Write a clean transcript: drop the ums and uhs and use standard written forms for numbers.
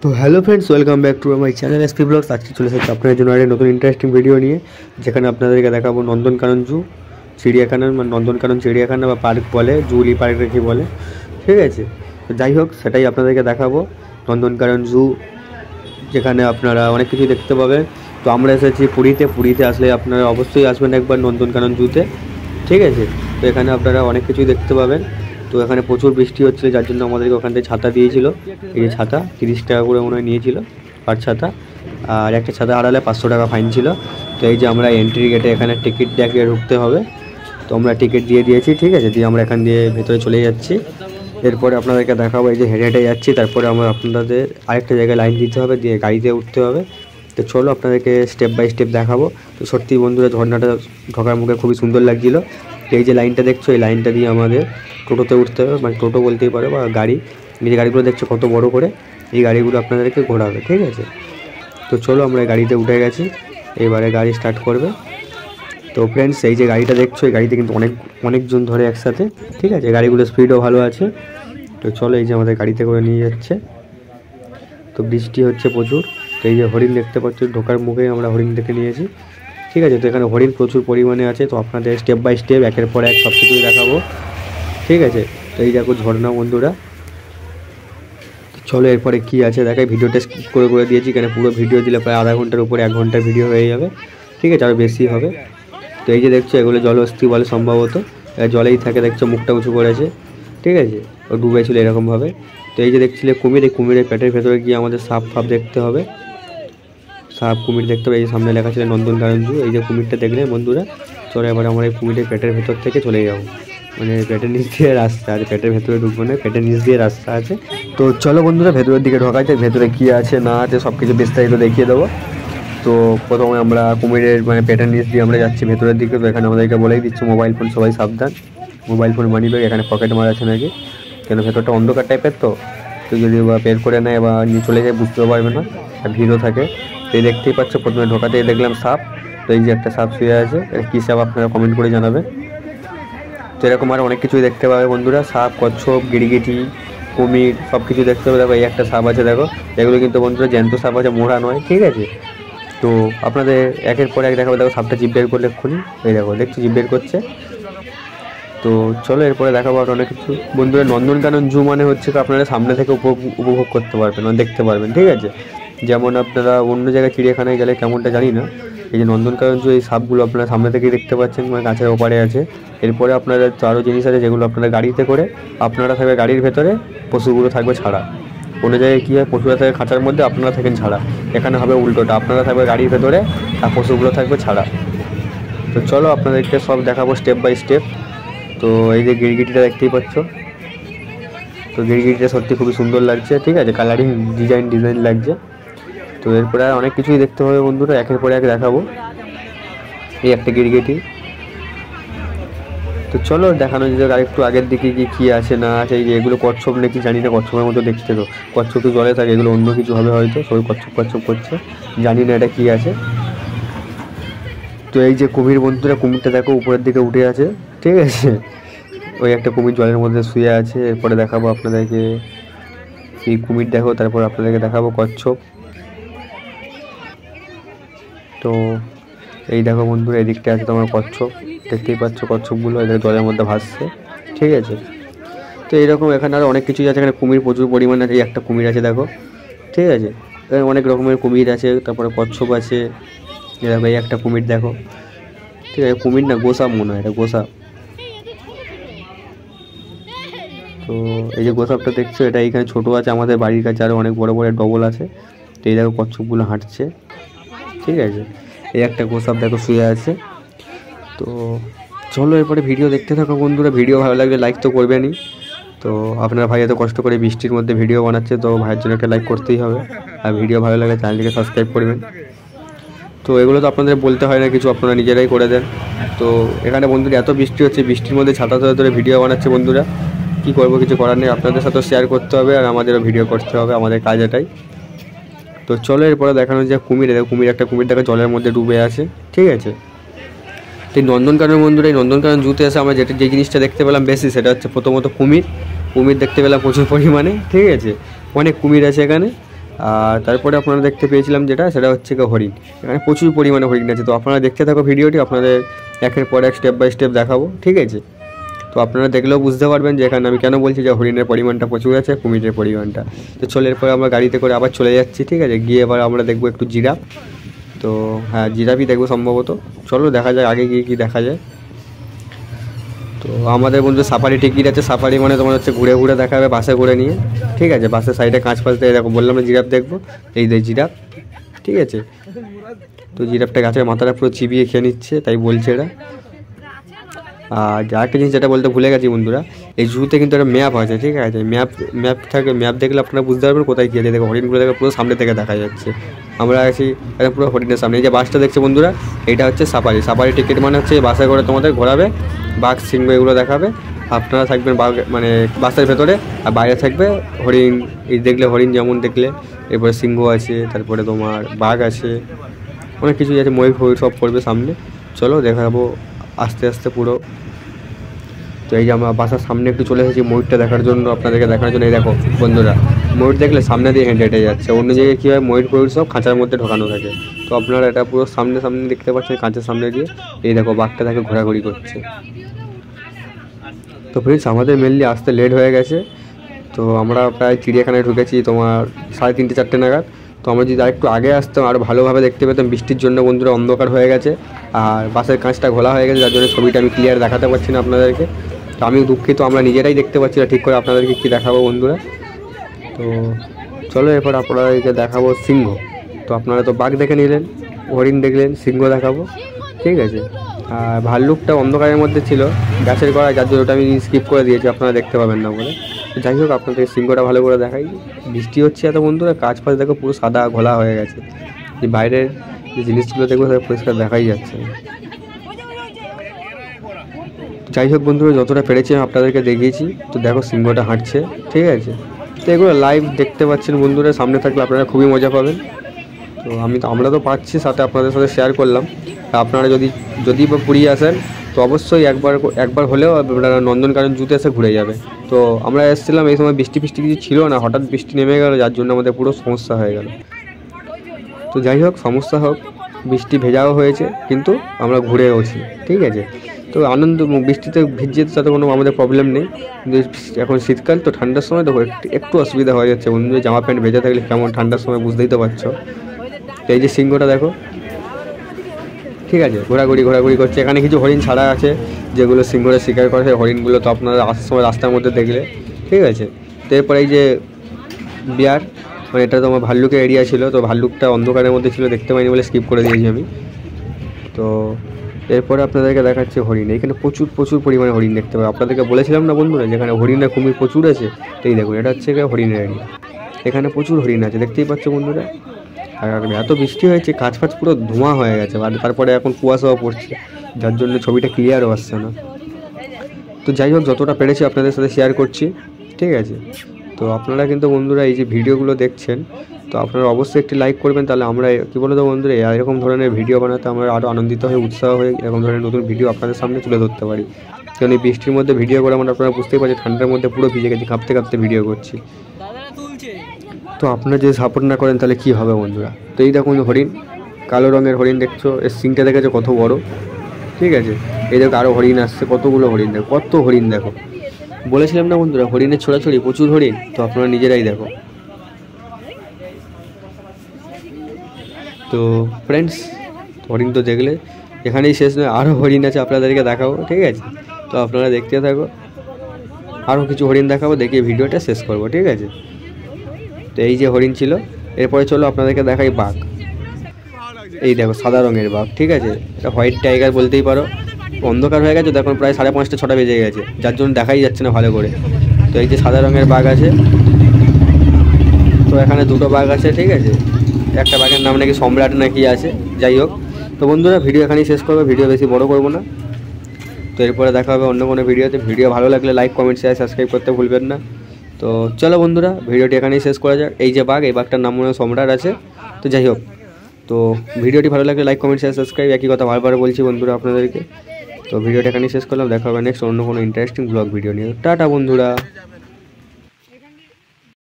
তো hello friends, welcome back to my channel SP blogs. আজকে চলে এসেছি আপনাদের জন্য একটা নতুন ইন্টারেস্টিং ভিডিও নিয়ে, যেখানে আপনাদেরকে দেখাবো নন্দনকানন জু, চিড়িয়াখানা, মানে নন্দনকানন চিড়িয়াখানা বা পার্ক বলে, জুলি পার্ক রেখে বলে, ঠিক আছে। তো যাই হোক, সেটাই আপনাদেরকে দেখাবো। নন্দনকানন জু, যেখানে আপনারা অনেক কিছু দেখতে পাবেন। তো আমরা এসেছি পুরীতে আসলে আপনারা অবশ্যই আসবেন একবার নন্দনকানন জুতে, ঠিক আছে। তো এখানে আপনারা অনেক কিছুই দেখতে পাবেন। তো এখানে প্রচুর বৃষ্টি হচ্ছিলো, যার জন্য আমাদেরকে ওখান থেকে ছাতা দিয়েছিল। এই যে ছাতা 30 টাকা করে মনে হয় নিয়েছিল পার ছাতা, আর একটা ছাতা হারালে 500 টাকা ফাইন ছিল। তো এই যে আমরা এন্ট্রি গেটে এখানে টিকিট দিয়ে ঢুকতে হবে। তো আমরা টিকিট দিয়ে দিয়েছি, ঠিক আছে। দিয়ে আমরা এখান দিয়ে ভেতরে চলে যাচ্ছি। এরপরে আপনাদেরকে দেখাবো, এই যে হেঁটে হেঁটে যাচ্ছি। তারপরে আমরা আপনাদের আরেকটা জায়গায় লাইন দিতে হবে, দিয়ে গাড়িতে উঠতে হবে। তো চলো আপনাদেরকে স্টেপ বাই স্টেপ দেখাবো। তো সত্যি বন্ধুরা, ঝর্ণাটা ঢোকার মুখে খুবই সুন্দর লাগছিলো। এই যে লাইনটা দেখছো, এই লাইনটা দিয়ে আমাদের টোটোতে উঠতে হবে, মানে টোটো বলতেই পারো বা গাড়ি। এই যে গাড়িগুলো দেখছো কত বড় করে, এই গাড়িগুলো আপনাদেরকে ঘোরাবে, ঠিক আছে। তো চলো আমরা গাড়িতে উঠে গেছি, এবারে গাড়ি স্টার্ট করবে। তো ফ্রেন্ডস, এই যে গাড়িটা দেখছো, এই গাড়িতে কিন্তু অনেকজন ধরে একসাথে, ঠিক আছে। গাড়িগুলোর স্পিডও ভালো আছে। তো চলো, এই যে আমাদের গাড়িতে করে নিয়ে যাচ্ছে। তো বৃষ্টি হচ্ছে প্রচুর। তো এই যে হরিণ দেখতে পাচ্ছ, ঢোকার মুখেই আমরা হরিণ দেখে নিয়েছি, ঠিক আছে। তো এখানে হরিণ প্রচুর পরিমাণে আছে। তো আপনাদের স্টেপ বাই স্টেপ একের পর এক সব কিছুই দেখাবো, ঠিক আছে। তো এই দেখো ঝর্ণা বন্ধুরা। চলো এরপরে কি আছে দেখাই। ভিডিওটা স্কিপ করে দিয়েছি, কেন পুরো ভিডিও দিলে প্রায় আধা ঘন্টার উপরে 1 ঘন্টার ভিডিও হয়ে যাবে, ঠিক আছে, আরও বেশি হবে। তো এই যে দেখছো, এগুলো জলহস্তী বলে সম্ভবত, জলেই থাকে। দেখছো মুখটা উঁচু করেছে, ঠিক আছে। ও ডুবেছিল এরকমভাবে। তো এই যে দেখছিলে কুমির, এই কুমিরের পেটের ভেতরে গিয়ে আমাদের সাপ দেখতে হবে। সাপ কুমির দেখতে হবে। এই যে সামনে লেখা ছিল নন্দনকানন জু। এই যে কুমিরটা দেখলে বন্ধুরা, চলো এবার আমরা এই কুমিরের পেটের ভেতর থেকে চলে যাবো। মানে পেটের নিচ দিয়ে রাস্তা আছে, পেটের ভেতরে ঢুকবো না, পেটের নিচ দিয়ে রাস্তা আছে। তো চলো বন্ধুরা, ভেতরের দিকে ঢোকা যায়। ভেতরে কী আছে না আছে সব কিছু বিস্তারিত দেখিয়ে দেবো। তো প্রথমে আমরা কুমিরের মানে পেটের নিচ দিয়ে আমরা যাচ্ছি ভেতরের দিকে। তো এখানে আমাদেরকে বলেই দিচ্ছি, মোবাইল ফোন সবাই সাবধান, মোবাইল ফোন মানি ব্যাগ এখানে পকেট মারা আছে নাকি, কেন ভেতরটা অন্ধকার টাইপের। তো যদি বা বের করে নেয় বা নিয়ে চলে যায় বুঝতেও পারবে না, আর ভিড়ও থাকে। তো এই দেখতেই পাচ্ছ, প্রথমে ঢোকাতেই দেখলাম সাপ। তো এই যে একটা সাপ শুয়ে আছে, এটা কী সাপ আপনারা কমেন্ট করে জানাবে। তো এরকম আর অনেক কিছুই দেখতে পাবে বন্ধুরা, সাপ, কচ্ছপ, গিরগিটি, কুমির সব কিছু দেখতে পাবে। দেখো এই একটা সাপ আছে, দেখো এগুলো কিন্তু বন্ধুরা জ্যান্ত সাপ আছে, মোড়া নয়, ঠিক আছে। তো আপনাদের একের পর এক দেখাবো। দেখো সাপটা জিভ বের করলে এক্ষুনি, এই দেখো দেখছি জিভ বের করছে। তো চলো এরপরে দেখাবো আর অনেক কিছু বন্ধুরা। নন্দনকানন জু মানে হচ্ছে তো আপনারা সামনে থেকে উপভোগ করতে পারবেন, মানে দেখতে পারবেন, ঠিক আছে। যেমন আপনারা অন্য জায়গায় চিড়িয়াখানায় গেলে কেমনটা জানি না, এই যে নন্দনকানন জু, এই সাপগুলো আপনারা সামনে থেকেই দেখতে পাচ্ছেন, মানে গাছের ওপারে আছে। এরপরে আপনারা আরও জিনিস আছে যেগুলো আপনারা গাড়িতে করে, আপনারা থাকবে গাড়ির ভেতরে, পশুগুলো থাকবে ছাড়া। কোনো জায়গায় কী হয়, পশুরা থাকে খাঁচার মধ্যে, আপনারা থাকেন ছাড়া। এখানে হবে উল্টোটা, আপনারা থাকবে গাড়ির ভেতরে আর পশুগুলো থাকবে ছাড়া। তো চলো আপনাদেরকে সব দেখাবো স্টেপ বাই স্টেপ। তো এই যে গিরগিটিটা দেখতেই পাচ্ছ, তো গিরগিটিটা সত্যি খুবই সুন্দর লাগছে, ঠিক আছে, কালারিং ডিজাইন লাগছে। তো এরপরে আর অনেক কিছুই দেখতে হবে বন্ধুরা, একের পরে এক দেখাবো। এই একটা গিরগিটি। তো চলো দেখানো যাক আর একটু আগের দিকে কী আছে না আছে। এই যে এগুলো কচ্ছপ নাকি জানি না, কচ্ছপের মতো দেখতে। তো কচ্ছপ তো জলে থাকে, এগুলো অন্য কিছু হবে হয়তো, সবাই কচ্ছপ করছে, জানি না এটা কী আছে। তো এই যে কুমির বন্ধুরা, কুমিরটা দেখো উপরের দিকে উঠে আছে, ঠিক আছে। ওই একটা কুমির জলের মধ্যে শুয়ে আছে। এরপরে দেখাবো আপনাদেরকে এই কুমির, দেখো তারপর আপনাদেরকে দেখাবো কচ্ছপ। তো এই দেখো বন্ধুরা, এই দিকটা আছে তোমার কচ্ছপ, দেখতেই পাচ্ছ কচ্ছপগুলো এদের জলের মধ্যে ভাসছে, ঠিক আছে। তো এইরকম এখানে আরও অনেক কিছুই আছে। এখানে কুমির প্রচুর পরিমাণে আছে, এই একটা কুমির আছে দেখো, ঠিক আছে। অনেক রকমের কুমির আছে, তারপরে কচ্ছপ আছে। এরকম এই একটা কুমির দেখো, ঠিক আছে। কুমির না, গোসাপ মনে হয়, এটা গোসাপ। তো এই যে গোসাপটা দেখছো, এটা এইখানে ছোটো আছে, আমাদের বাড়ির কাছে আরও অনেক বড় বড় ডবল আছে। তো এই দেখো কচ্ছপগুলো হাঁটছে, ঠিক আছে। এই একটা গোসাপ দেখো শুয়ে আছে। তো চলো এরপরে ভিডিও দেখতে থাকো বন্ধুরা। ভিডিও ভালো লাগলে লাইক তো করবেনই। তো আপনার ভাই এত কষ্ট করে বৃষ্টির মধ্যে ভিডিও বানাচ্ছে, তো ভাইয়ের জন্য একটা লাইক করতেই হবে। আর ভিডিও ভালো লাগলে চ্যানেলটিকে সাবস্ক্রাইব করবেন। তো এগুলো তো আপনাদের বলতে হয় না কিছু, আপনারা নিজেরাই করে দেন। তো এখানে বন্ধুরা এত বৃষ্টি হচ্ছে, বৃষ্টির মধ্যে ছাতা ধরে ভিডিও বানাচ্ছে বন্ধুরা। কী করবো, কিছু করার নেই, আপনাদের সাথে শেয়ার করতে হবে আর আমাদেরও ভিডিও করতে হবে, আমাদের কাজ এটাই। তো চলো এরপরে দেখানো যায় কুমির। একটা কুমির দেখো জলের মধ্যে ডুবে আছে, ঠিক আছে। তো এই নন্দনকানন বন্ধুরা, এই নন্দনকানন জুতে এসে আমরা যে জিনিসটা দেখতে পেলাম বেশি, সেটা হচ্ছে প্রথমত কুমির দেখতে পেলাম প্রচুর পরিমাণে, ঠিক আছে। অনেক কুমির আছে এখানে। আর তারপরে আপনারা দেখতে পেয়েছিলাম যেটা, সেটা হচ্ছে হরিণ। এখানে প্রচুর পরিমাণে হরিণ আছে। তো আপনারা দেখতে থাকো ভিডিওটি, আপনাদের একের পর এক স্টেপ বাই স্টেপ দেখাবো, ঠিক আছে। তো আপনারা দেখলেও বুঝতে পারবেন যে এখানে আমি কেন বলছি যে হরিণের পরিমাণটা প্রচুর আছে, কুমিরের পরিমাণটা। তো চলে এরপরে আমরা গাড়িতে করে আবার চলে যাচ্ছি, ঠিক আছে। গিয়ে এবার আমরা দেখবো একটু জিরাফ। তো হ্যাঁ, জিরাফই দেখবো সম্ভবত। চলো দেখা যায় আগে গিয়ে কী দেখা যায়। তো আমাদের বন্ধু সাফারি টিকিট আছে। সাফারি মানে তোমার হচ্ছে ঘুরে ঘুরে দেখাবে বাসে করে নিয়ে, ঠিক আছে। বাসের সাইডে কাঁচ পাশ দিয়ে দেখো, বললাম না জিরাফ দেখবো, এই যে জিরাফ, ঠিক আছে। তো জিরাফটা গাছের মাথাটা পুরো চিবিয়ে খেয়ে নিচ্ছে, তাই বলছে এরা। আর আরেকটা জিনিস যেটা বলতে ভুলে গেছি বন্ধুরা, এই জুতে কিন্তু একটা ম্যাপ আছে, ঠিক আছে। ম্যাপ থাকে, ম্যাপ দেখলে আপনারা বুঝতে পারবেন কোথায় গিয়ে। দেখো হরিণগুলো দেখো পুরো সামনে থেকে দেখা যাচ্ছে। আমরা আছি একদম পুরো হরিণের সামনে। এই যে বাসটা দেখছে বন্ধুরা, এইটা হচ্ছে সাফারি টিকিট মানে হচ্ছে বাসে করে তোমাদের ঘোরাবে, বাঘ সিংহ এগুলো দেখাবে। আপনারা থাকবেন বাঘ মানে বাসের ভেতরে, আর বাইরে থাকবে হরিণ। এই দেখলে হরিণ যেমন দেখলে, এরপরে সিংহ আছে, তারপরে তোমার বাঘ আছে, অনেক কিছুই আছে, ময়ূর সব করবে সামনে। চলো দেখাবো আস্তে আস্তে পুরো। তো এই যে আমরা বাসার সামনে একটু চলে এসেছি ময়ূরটা দেখার জন্য, আপনাদেরকে দেখার জন্য। এই দেখো বন্ধুরা, ময়ূর দেখলে সামনে দিয়ে হেঁটে হেঁটে যাচ্ছে। অন্য জায়গায় কী হয়, ময়ূর সব খাঁচার মধ্যে ঢোকানো থাকে। তো আপনারা এটা পুরো সামনে দেখতে পাচ্ছেন, কাঁচের সামনে দিয়ে। এই দেখো বাঘটা তাকে ঘোরাঘুরি করছে। তো ফ্রেন্ডস, আমাদের মেনলি আসতে লেট হয়ে গেছে। তো আমরা প্রায় চিড়িয়াখানায় ঢুকেছি তোমার 3:30 4টে নাগাদ। তো আমরা যদি আরেকটু আগে আসতাম আরও ভালোভাবে দেখতে পেতাম। বৃষ্টির জন্য বন্ধুরা অন্ধকার হয়ে গেছে, আর বাসের কাঁচটা ঘোলা হয়ে গেছে, যার জন্য ছবিটা আমি ক্লিয়ার দেখাতে পারছি না আপনাদেরকে। তো আমিও দুঃখিত, আমরা নিজেরাই দেখতে পাচ্ছি না ঠিক করে আপনাদেরকে কী দেখাবো বন্ধুরা। তো চলো এরপর আপনাদেরকে দেখাবো সিংহ। তো আপনারা তো বাঘ দেখে নিলেন, হরিণ দেখলেন, সিংহ দেখাবো, ঠিক আছে। আর ভাল্লুকটা অন্ধকারের মধ্যে ছিল গাছের গোড়ায়, যার জন্য ওটা আমি স্কিপ করে দিয়েছি, আপনারা দেখতে পাবেন না বলে। যাই হোক, আপনাদের সিংহটা ভালো করে দেখাই। বৃষ্টি হচ্ছে এত বন্ধুরা, কাজ ফাজ দেখো পুরো সাদা ঘোলা হয়ে গেছে। যে বাইরের যে জিনিসগুলো দেখবো সেটা পরিষ্কার দেখাই যাচ্ছে। যাই হোক বন্ধুরা, যতটা পেরেছি আপনাদেরকে দেখিয়েছি। তো দেখো সিংহটা হাঁটছে, ঠিক আছে। তো এগুলো লাইভ দেখতে পাচ্ছেন বন্ধুরা, সামনে থাকলে আপনারা খুবই মজা পাবেন। তো আমরা তো পাচ্ছি, সাথে আপনাদের সাথে শেয়ার করলাম। আপনারা যদি বা পুরী আসেন, তো অবশ্যই একবার হলেও আপনারা নন্দনকানন জুতে এসে ঘুরে যাবে। তো আমরা এসেছিলাম এই সময় বৃষ্টি কিছু ছিল না, হঠাৎ বৃষ্টি নেমে গেল, যার জন্য আমাদের পুরো সমস্যা হয়ে গেল। তো যাই হোক, সমস্যা হোক, বৃষ্টি ভেজাও হয়েছে, কিন্তু আমরা ঘুরেওছি, ঠিক আছে। তো বৃষ্টিতে ভিজে তাতে কোনো আমাদের প্রবলেম নেই। কিন্তু এখন শীতকাল, তো ঠান্ডার সময় দেখো একটু অসুবিধা হয়ে যাচ্ছে বন্ধু। জামা প্যান্ট ভেজা থাকলে কেমন ঠান্ডার সময় বুঝতেই তো পারছো। তো এই যে সিংহটা দেখো, ঠিক আছে, ঘোরাঘুরি করছে। এখানে কিছু হরিণ ছাড়া আছে, যেগুলো সিংহরা শিকার করে। হরিণগুলো তো আপনারা আসার সময় রাস্তার মধ্যে দেখলে, ঠিক আছে। তো এরপরে এই যে বিয়ার, মানে এটা তো আমার ভাল্লুকের এরিয়া ছিল। তো ভাল্লুকটা অন্ধকারের মধ্যে ছিল, দেখতে পাইনি বলে স্কিপ করে দিয়েছি আমি। তো এরপরে আপনাদেরকে দেখাচ্ছে হরিণ। এখানে প্রচুর পরিমাণে হরিণ দেখতে পাবে। আপনাদেরকে বলেছিলাম না বন্ধুরা, যেখানে হরিণের কুমির প্রচুর আছে। তো এই দেখুন, এটা হচ্ছে হরিণের এরিয়া। এখানে প্রচুর হরিণ আছে, দেখতেই পাচ্ছ বন্ধুরা। আর এত বৃষ্টি হয়েছে, কাজ পুরো ধোঁয়া হয়ে গেছে। আর তারপরে এখন কুয়াশাও পড়ছে, যার জন্য ছবিটা ক্লিয়ারও আসছে না। তো যাই হোক, যতটা পেরেছি আপনাদের সাথে শেয়ার করছি, ঠিক আছে। তো আপনারা কিন্তু বন্ধুরা এই যে ভিডিওগুলো দেখছেন, তো আপনারা অবশ্যই একটি লাইক করবেন। তাহলে আমরা কী বলতো বন্ধুরা, এরকম ধরনের ভিডিও বানাতে আমরা আরও আনন্দিত হয়ে, উৎসাহ হয়ে এরকম ধরনের নতুন ভিডিও আপনাদের সামনে তুলে ধরতে পারি। কারণ এই বৃষ্টির মধ্যে ভিডিও করে আমরা, আপনারা বুঝতেই পারছি, ঠান্ডার মধ্যে পুরো ভিজে গেছি, কাঁপতে ভিডিও করছি। তো আপনারা যদি সাপোর্ট না করেন তাহলে কী হবে বন্ধুরা। তো এই দেখুন হরিণ, কালো রঙের হরিণ দেখছো, এর সিংটা দেখেছো কত বড়, ঠিক আছে। এই দেখো আরও হরিণ আসছে, কতগুলো হরিণ দেখো, কত হরিণ দেখো। বলেছিলাম না বন্ধুরা, হরিণের ছোড়াছড়ি, প্রচুর হরিণ। তো আপনারা নিজেরাই দেখো। তো ফ্রেন্ডস, হরিণ তো দেখলে, এখানেই শেষ নয়, আরও হরিণ আছে, আপনাদেরকে দেখাবো, ঠিক আছে। তো আপনারা দেখতে থাকো, আরও কিছু হরিণ দেখাবো, দেখিয়ে ভিডিওটা শেষ করবো, ঠিক আছে। তো এই যে হরিণ ছিল, এরপরে চলো আপনাদেরকে দেখাই বাঘ। এই দেখো সাদা রঙের বাঘ, ঠিক আছে। এটা হোয়াইট টাইগার বলতেই পারো। অন্ধকার হয়ে গেছে, দেখুন প্রায় 5:30 6টা বেজে গেছে, যার জন্য দেখাই যাচ্ছে না ভালো করে। তো এই যে সাদা রঙের বাঘ আছে। তো এখানে দুটো বাঘ আছে, ঠিক আছে। একটা বাঘের নাম নাকি সম্রাট নাকি আছে, যাই হোক। তো বন্ধুরা, ভিডিও এখানেই শেষ করবো, ভিডিও বেশি বড় করবো না। তো এরপরে দেখা হবে অন্য কোনো ভিডিওতে। ভিডিও ভালো লাগলে লাইক কমেন্ট শেয়ার সাবস্ক্রাইব করতে ভুলবেন না। তো চলো বন্ধুরা, ভিডিওটি এখানেই শেষ করা যাক। এই যে বাঘ, এই বাঘটার নাম মনে হয় সম্রাট আছে। তো যাই হোক, তো ভিডিওটি ভালো লাগলে লাইক কমেন্ট শেয়ার সাবস্ক্রাইব, একই কথা বারবার বলছি বন্ধুরা আপনাদেরকে। তো ভিডিওটা এখানেই শেষ করলাম, দেখা হবে নেক্সট অন্য কোনো ইন্টারেস্টিং ব্লগ ভিডিও নিয়ে। টাটা বন্ধুরা।